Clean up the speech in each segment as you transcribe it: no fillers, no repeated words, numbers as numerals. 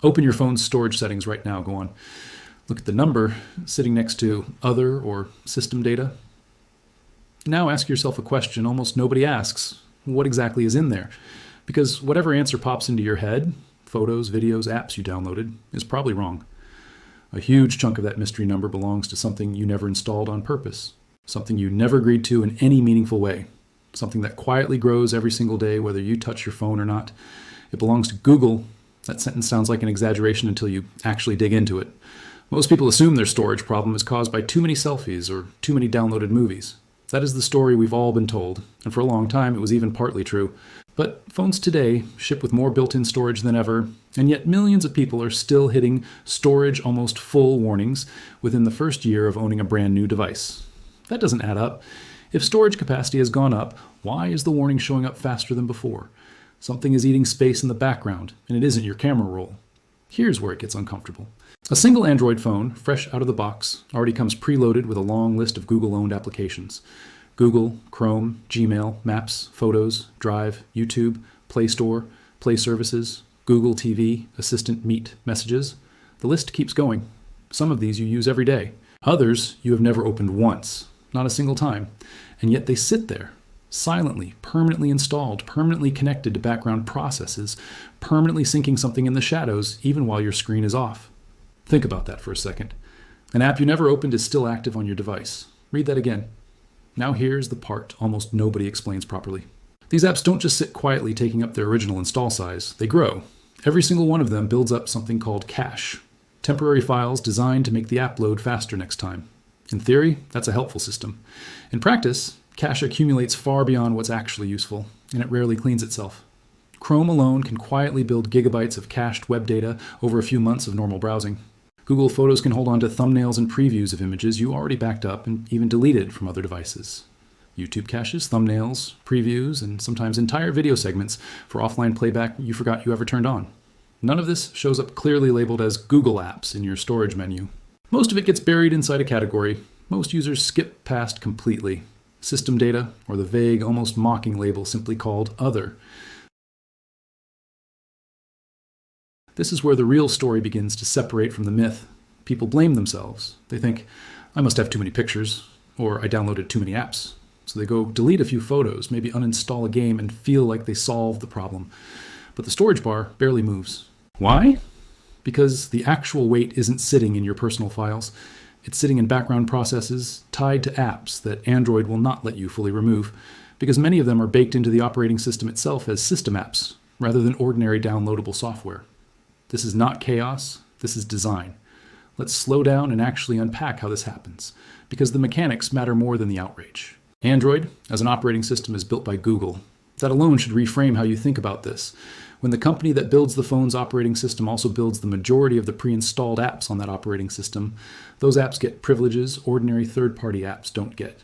Open your phone's storage settings right now. Go on. Look at the number sitting next to other or system data. Now ask yourself a question almost nobody asks. What exactly is in there? Because whatever answer pops into your head, photos, videos, apps you downloaded, is probably wrong. A huge chunk of that mystery number belongs to something you never installed on purpose, something you never agreed to in any meaningful way, something that quietly grows every single day whether you touch your phone or not. It belongs to Google. That sentence sounds like an exaggeration until you actually dig into it. Most people assume their storage problem is caused by too many selfies or too many downloaded movies. That is the story we've all been told, and for a long time it was even partly true. But phones today ship with more built-in storage than ever, and yet millions of people are still hitting storage almost full warnings within the first year of owning a brand new device. That doesn't add up. If storage capacity has gone up, why is the warning showing up faster than before? Something is eating space in the background, and it isn't your camera roll. Here's where it gets uncomfortable. A single Android phone, fresh out of the box, already comes preloaded with a long list of Google-owned applications. Google, Chrome, Gmail, Maps, Photos, Drive, YouTube, Play Store, Play Services, Google TV, Assistant, Meet, Messages. The list keeps going. Some of these you use every day. Others you have never opened once, not a single time, and yet they sit there, silently, permanently installed, permanently connected to background processes, permanently syncing something in the shadows even while your screen is off. Think about that for a second. An app you never opened is still active on your device. Read that again. Now here's the part almost nobody explains properly. These apps don't just sit quietly taking up their original install size. They grow. Every single one of them builds up something called cache, temporary files designed to make the app load faster next time. In theory, that's a helpful system. In practice, cache accumulates far beyond what's actually useful, and it rarely cleans itself. Chrome alone can quietly build gigabytes of cached web data over a few months of normal browsing. Google Photos can hold on to thumbnails and previews of images you already backed up and even deleted from other devices. YouTube caches thumbnails, previews, and sometimes entire video segments for offline playback you forgot you ever turned on. None of this shows up clearly labeled as Google Apps in your storage menu. Most of it gets buried inside a category most users skip past completely. System data, or the vague, almost mocking label simply called Other. This is where the real story begins to separate from the myth. People blame themselves. They think, I must have too many pictures, or I downloaded too many apps. So they go delete a few photos, maybe uninstall a game, and feel like they solved the problem. But the storage bar barely moves. Why? Because the actual weight isn't sitting in your personal files. It's sitting in background processes tied to apps that Android will not let you fully remove, because many of them are baked into the operating system itself as system apps, rather than ordinary downloadable software. This is not chaos, this is design. Let's slow down and actually unpack how this happens, because the mechanics matter more than the outrage. Android, as an operating system, is built by Google. That alone should reframe how you think about this. When the company that builds the phone's operating system also builds the majority of the pre-installed apps on that operating system, those apps get privileges ordinary third-party apps don't get.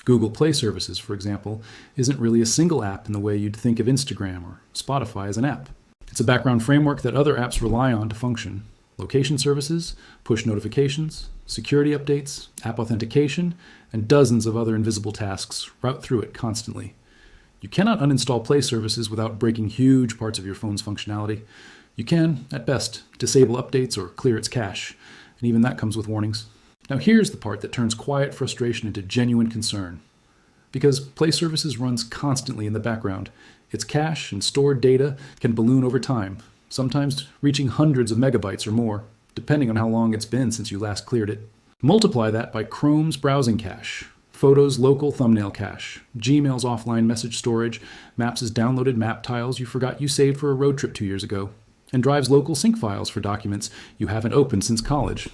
Google Play Services, for example, isn't really a single app in the way you'd think of Instagram or Spotify as an app. It's a background framework that other apps rely on to function. Location services, push notifications, security updates, app authentication, and dozens of other invisible tasks route through it constantly. You cannot uninstall Play Services without breaking huge parts of your phone's functionality. You can, at best, disable updates or clear its cache, and even that comes with warnings. Now here's the part that turns quiet frustration into genuine concern. Because Play Services runs constantly in the background, its cache and stored data can balloon over time, sometimes reaching hundreds of megabytes or more, depending on how long it's been since you last cleared it. Multiply that by Chrome's browsing cache, Photos' local thumbnail cache, Gmail's offline message storage, Maps' downloaded map tiles you forgot you saved for a road trip 2 years ago, and Drive's local sync files for documents you haven't opened since college.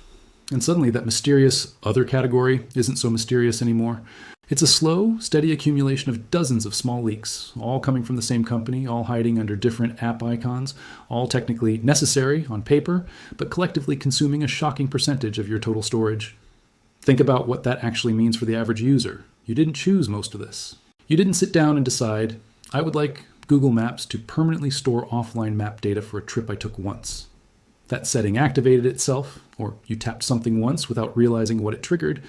And suddenly that mysterious other category isn't so mysterious anymore. It's a slow, steady accumulation of dozens of small leaks, all coming from the same company, all hiding under different app icons, all technically necessary on paper, but collectively consuming a shocking percentage of your total storage. Think about what that actually means for the average user. You didn't choose most of this. You didn't sit down and decide, I would like Google Maps to permanently store offline map data for a trip I took once. That setting activated itself, or you tapped something once without realizing what it triggered,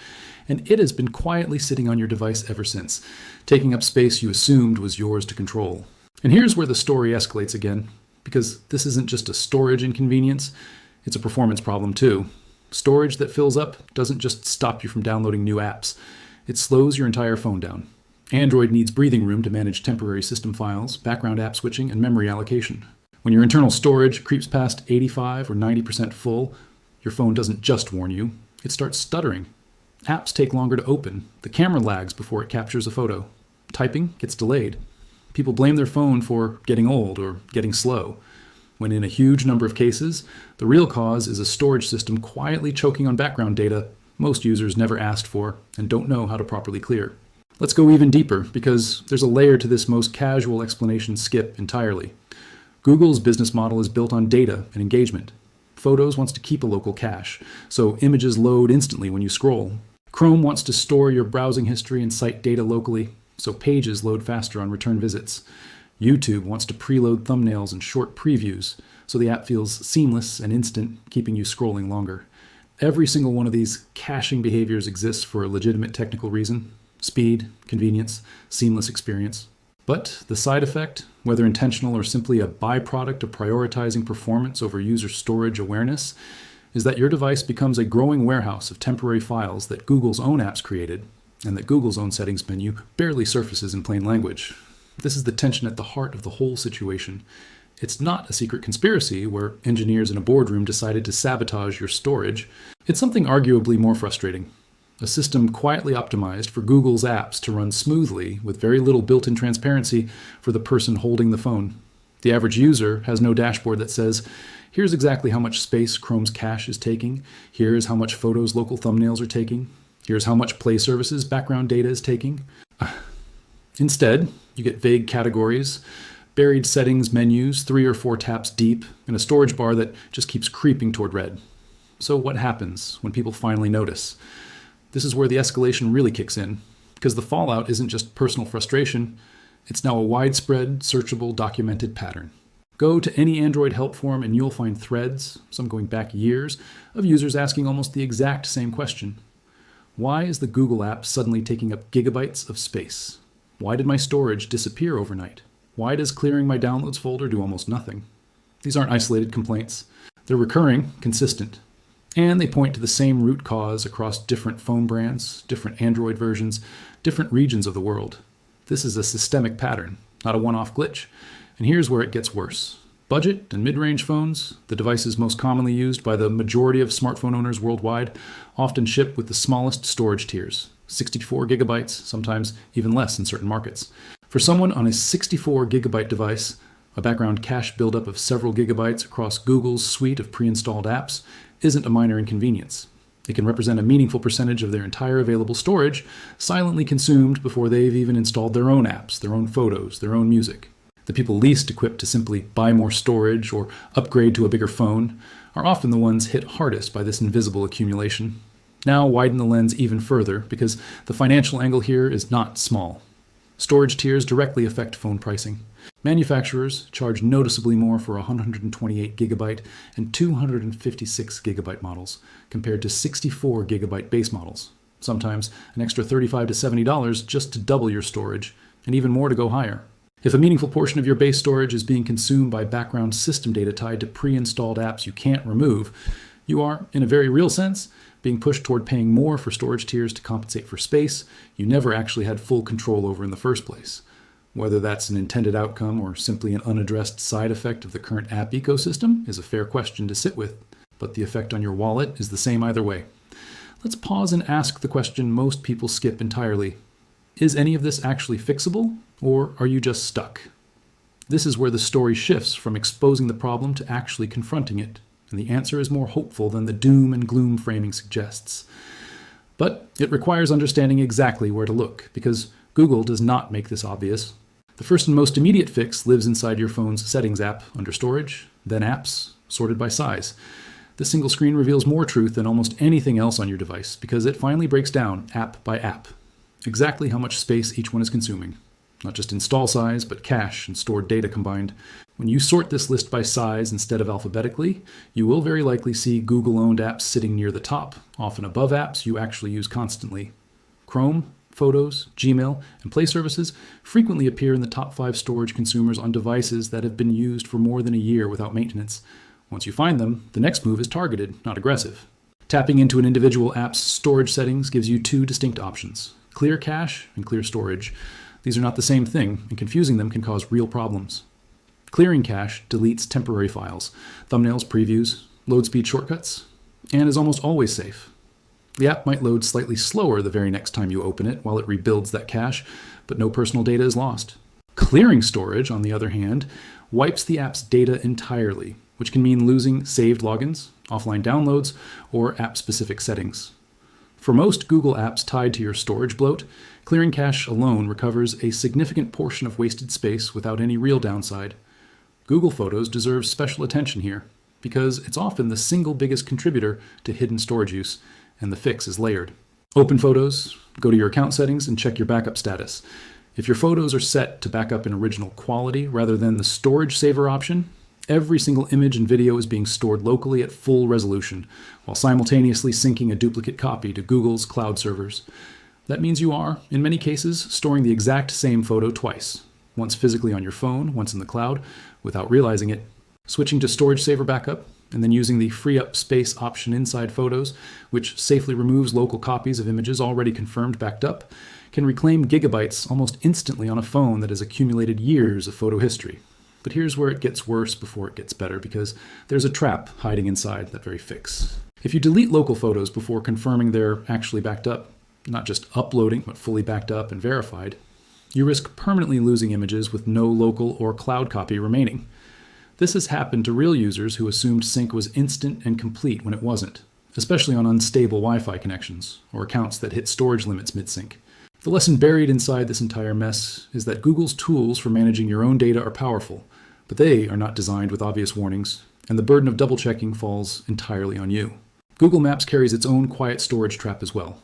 and it has been quietly sitting on your device ever since, taking up space you assumed was yours to control. And here's where the story escalates again. because this isn't just a storage inconvenience, it's a performance problem too. Storage that fills up doesn't just stop you from downloading new apps, it slows your entire phone down. Android needs breathing room to manage temporary system files, background app switching, and memory allocation. When your internal storage creeps past 85 or 90% full, your phone doesn't just warn you, it starts stuttering. Apps take longer to open, the camera lags before it captures a photo. Typing gets delayed. People blame their phone for getting old or getting slow, when in a huge number of cases, the real cause is a storage system quietly choking on background data most users never asked for and don't know how to properly clear. Let's go even deeper, because there's a layer to this most casual explanation skip entirely. Google's business model is built on data and engagement. Photos wants to keep a local cache, so images load instantly when you scroll. Chrome wants to store your browsing history and site data locally, so pages load faster on return visits. YouTube wants to preload thumbnails and short previews, so the app feels seamless and instant, keeping you scrolling longer. Every single one of these caching behaviors exists for a legitimate technical reason: speed, convenience, seamless experience. But the side effect, whether intentional or simply a byproduct of prioritizing performance over user storage awareness, is that your device becomes a growing warehouse of temporary files that Google's own apps created, and that Google's own settings menu barely surfaces in plain language. This is the tension at the heart of the whole situation. It's not a secret conspiracy where engineers in a boardroom decided to sabotage your storage. It's something arguably more frustrating. A system quietly optimized for Google's apps to run smoothly with very little built-in transparency for the person holding the phone. The average user has no dashboard that says, here's exactly how much space Chrome's cache is taking, here's how much photos local thumbnails are taking, here's how much Play Services background data is taking. Instead, you get vague categories, buried settings menus 3 or 4 taps deep, and a storage bar that just keeps creeping toward red. So what happens when people finally notice? This is where the escalation really kicks in, because the fallout isn't just personal frustration, it's now a widespread, searchable, documented pattern. Go to any Android help forum and you'll find threads, some going back years, of users asking almost the exact same question. Why is the Google app suddenly taking up gigabytes of space? Why did my storage disappear overnight? Why does clearing my downloads folder do almost nothing? These aren't isolated complaints. They're recurring, consistent. And they point to the same root cause across different phone brands, different Android versions, different regions of the world. This is a systemic pattern, not a one-off glitch. And here's where it gets worse. Budget and mid-range phones, the devices most commonly used by the majority of smartphone owners worldwide, often ship with the smallest storage tiers, 64 gigabytes, sometimes even less in certain markets. For someone on a 64 gigabyte device, a background cache buildup of several gigabytes across Google's suite of pre-installed apps isn't a minor inconvenience. It can represent a meaningful percentage of their entire available storage, silently consumed before they've even installed their own apps, their own photos, their own music. The people least equipped to simply buy more storage or upgrade to a bigger phone are often the ones hit hardest by this invisible accumulation. Now widen the lens even further, because the financial angle here is not small. Storage tiers directly affect phone pricing. Manufacturers charge noticeably more for 128 gigabyte and 256 gigabyte models, compared to 64 gigabyte base models. Sometimes an extra $35 to $70 just to double your storage, and even more to go higher. If a meaningful portion of your base storage is being consumed by background system data tied to pre-installed apps you can't remove, you are, in a very real sense, being pushed toward paying more for storage tiers to compensate for space you never actually had full control over in the first place. Whether that's an intended outcome or simply an unaddressed side effect of the current app ecosystem is a fair question to sit with, but the effect on your wallet is the same either way. Let's pause and ask the question most people skip entirely. Is any of this actually fixable, or are you just stuck? This is where the story shifts from exposing the problem to actually confronting it, and the answer is more hopeful than the doom and gloom framing suggests. But it requires understanding exactly where to look, because Google does not make this obvious. The first and most immediate fix lives inside your phone's Settings app under Storage, then Apps, sorted by size. This single screen reveals more truth than almost anything else on your device, because it finally breaks down app by app, exactly how much space each one is consuming. Not just install size, but cache and stored data combined. When you sort this list by size instead of alphabetically, you will very likely see Google-owned apps sitting near the top, often above apps you actually use constantly. Chrome, Photos, Gmail, and Play services frequently appear in the top 5 storage consumers on devices that have been used for more than a year without maintenance. Once you find them, the next move is targeted, not aggressive. Tapping into an individual app's storage settings gives you 2 distinct options: clear cache and clear storage. These are not the same thing, and confusing them can cause real problems. Clearing cache deletes temporary files, thumbnails, previews, load speed shortcuts, and is almost always safe. The app might load slightly slower the very next time you open it while it rebuilds that cache, but no personal data is lost. Clearing storage, on the other hand, wipes the app's data entirely, which can mean losing saved logins, offline downloads, or app-specific settings. For most Google apps tied to your storage bloat, clearing cache alone recovers a significant portion of wasted space without any real downside. Google Photos deserves special attention here, because it's often the single biggest contributor to hidden storage use, and the fix is layered. Open Photos, go to your account settings, and check your backup status. If your photos are set to back up in original quality rather than the storage saver option, every single image and video is being stored locally at full resolution, while simultaneously syncing a duplicate copy to Google's cloud servers. That means you are, in many cases, storing the exact same photo twice, once physically on your phone, once in the cloud, without realizing it. Switching to storage saver backup, and then using the free up space option inside Photos, which safely removes local copies of images already confirmed backed up, can reclaim gigabytes almost instantly on a phone that has accumulated years of photo history. But here's where it gets worse before it gets better, because there's a trap hiding inside that very fix. If you delete local photos before confirming they're actually backed up, not just uploading, but fully backed up and verified, you risk permanently losing images with no local or cloud copy remaining. This has happened to real users who assumed sync was instant and complete when it wasn't, especially on unstable Wi-Fi connections or accounts that hit storage limits mid-sync. The lesson buried inside this entire mess is that Google's tools for managing your own data are powerful, but they are not designed with obvious warnings, and the burden of double-checking falls entirely on you. Google Maps carries its own quiet storage trap as well.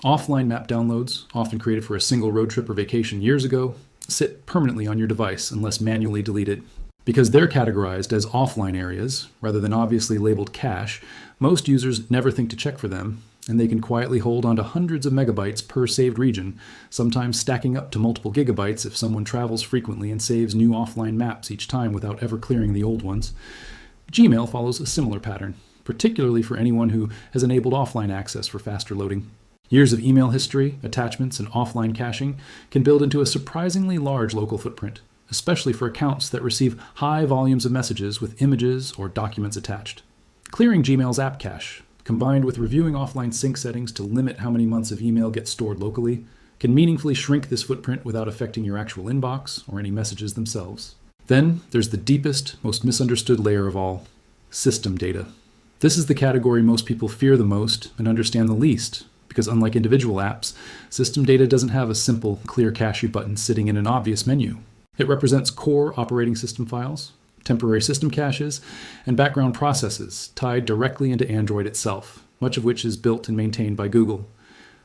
Offline map downloads, often created for a single road trip or vacation years ago, sit permanently on your device unless manually deleted. Because they're categorized as offline areas, rather than obviously labeled cache, most users never think to check for them, and they can quietly hold onto hundreds of megabytes per saved region, sometimes stacking up to multiple gigabytes if someone travels frequently and saves new offline maps each time without ever clearing the old ones. Gmail follows a similar pattern, particularly for anyone who has enabled offline access for faster loading. Years of email history, attachments, and offline caching can build into a surprisingly large local footprint, especially for accounts that receive high volumes of messages with images or documents attached. Clearing Gmail's app cache, combined with reviewing offline sync settings to limit how many months of email get stored locally, can meaningfully shrink this footprint without affecting your actual inbox or any messages themselves. Then there's the deepest, most misunderstood layer of all: system data. This is the category most people fear the most and understand the least, because unlike individual apps, system data doesn't have a simple clear cache button sitting in an obvious menu. It represents core operating system files, temporary system caches, and background processes tied directly into Android itself, much of which is built and maintained by Google.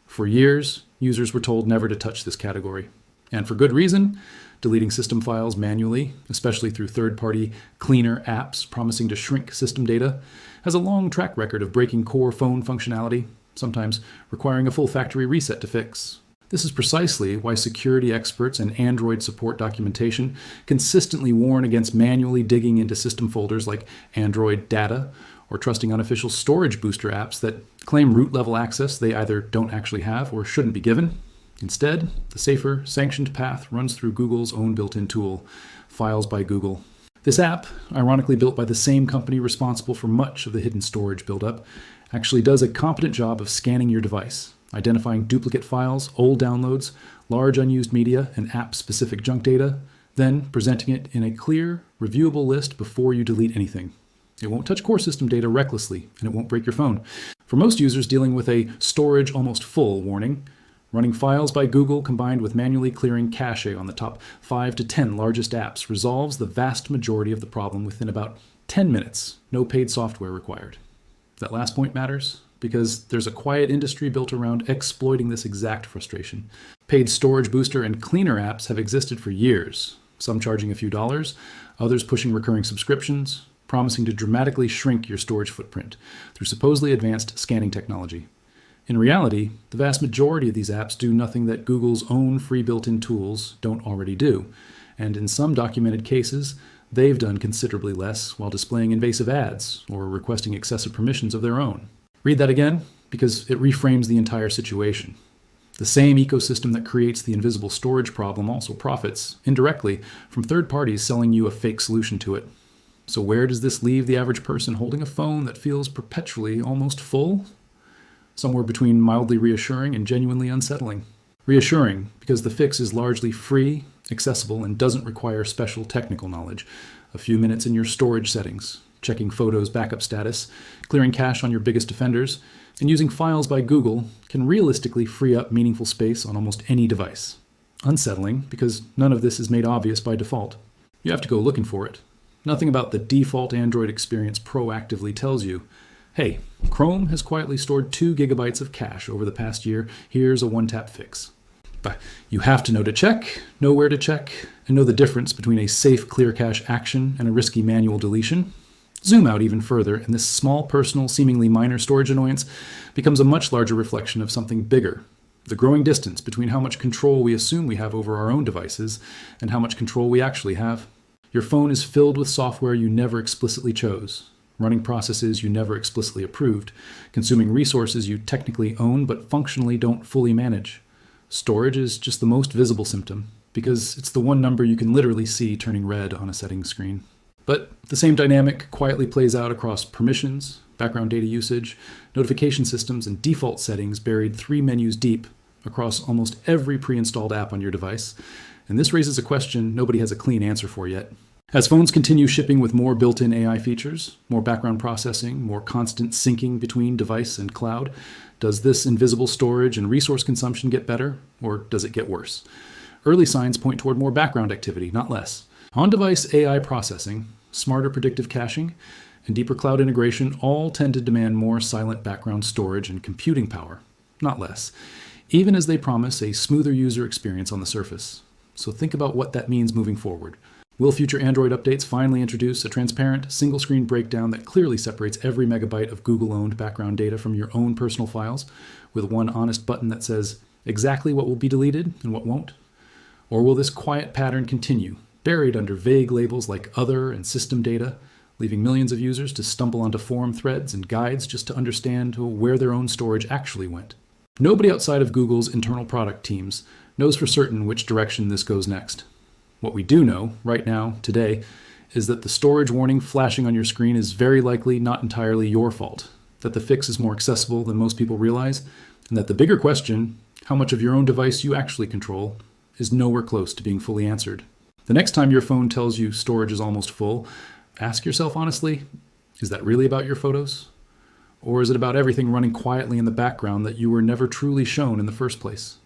For years, users were told never to touch this category. And for good reason. Deleting system files manually, especially through third-party cleaner apps promising to shrink system data, has a long track record of breaking core phone functionality, sometimes requiring a full factory reset to fix. This is precisely why security experts and Android support documentation consistently warn against manually digging into system folders like Android data or trusting unofficial storage booster apps that claim root-level access they either don't actually have or shouldn't be given. Instead, the safer, sanctioned path runs through Google's own built-in tool, Files by Google. This app, ironically built by the same company responsible for much of the hidden storage buildup, actually does a competent job of scanning your device, identifying duplicate files, old downloads, large unused media, and app-specific junk data, then presenting it in a clear, reviewable list before you delete anything. It won't touch core system data recklessly, and it won't break your phone. For most users dealing with a storage almost full warning, running Files by Google combined with manually clearing cache on the top 5 to 10 largest apps resolves the vast majority of the problem within about 10 minutes, no paid software required. That last point matters because there's a quiet industry built around exploiting this exact frustration. Paid storage booster and cleaner apps have existed for years, some charging a few dollars, others pushing recurring subscriptions, promising to dramatically shrink your storage footprint through supposedly advanced scanning technology. In reality, the vast majority of these apps do nothing that Google's own free built-in tools don't already do, and in some documented cases, they've done considerably less while displaying invasive ads or requesting excessive permissions of their own. Read that again, because it reframes the entire situation. The same ecosystem that creates the invisible storage problem also profits, indirectly, from third parties selling you a fake solution to it. So where does this leave the average person holding a phone that feels perpetually almost full? Somewhere between mildly reassuring and genuinely unsettling. Reassuring, because the fix is largely free, accessible, and doesn't require special technical knowledge. A few minutes in your storage settings, checking photos backup status, clearing cache on your biggest offenders, and using files by Google can realistically free up meaningful space on almost any device. Unsettling, because none of this is made obvious by default. You have to go looking for it. Nothing about the default Android experience proactively tells you, hey, Chrome has quietly stored 2 gigabytes of cache over the past year. Here's a one-tap fix. But you have to know to check, know where to check, and know the difference between a safe clear cache action and a risky manual deletion. Zoom out even further, and this small, personal, seemingly minor storage annoyance becomes a much larger reflection of something bigger. The growing distance between how much control we assume we have over our own devices and how much control we actually have. Your phone is filled with software you never explicitly chose, running processes you never explicitly approved, consuming resources you technically own but functionally don't fully manage. Storage is just the most visible symptom, because it's the one number you can literally see turning red on a settings screen. But the same dynamic quietly plays out across permissions, background data usage, notification systems, and default settings buried 3 menus deep across almost every pre-installed app on your device. And this raises a question nobody has a clean answer for yet. As phones continue shipping with more built-in AI features, more background processing, more constant syncing between device and cloud, does this invisible storage and resource consumption get better, or does it get worse? Early signs point toward more background activity, not less. On-device AI processing, smarter predictive caching, and deeper cloud integration all tend to demand more silent background storage and computing power, not less, even as they promise a smoother user experience on the surface. So think about what that means moving forward. Will future Android updates finally introduce a transparent, single-screen breakdown that clearly separates every megabyte of Google-owned background data from your own personal files, with one honest button that says exactly what will be deleted and what won't? Or will this quiet pattern continue, buried under vague labels like other and system data, leaving millions of users to stumble onto forum threads and guides just to understand where their own storage actually went? Nobody outside of Google's internal product teams knows for certain which direction this goes next. What we do know, right now, today, is that the storage warning flashing on your screen is very likely not entirely your fault, that the fix is more accessible than most people realize, and that the bigger question, how much of your own device you actually control, is nowhere close to being fully answered. The next time your phone tells you storage is almost full, ask yourself honestly, is that really about your photos? Or is it about everything running quietly in the background that you were never truly shown in the first place?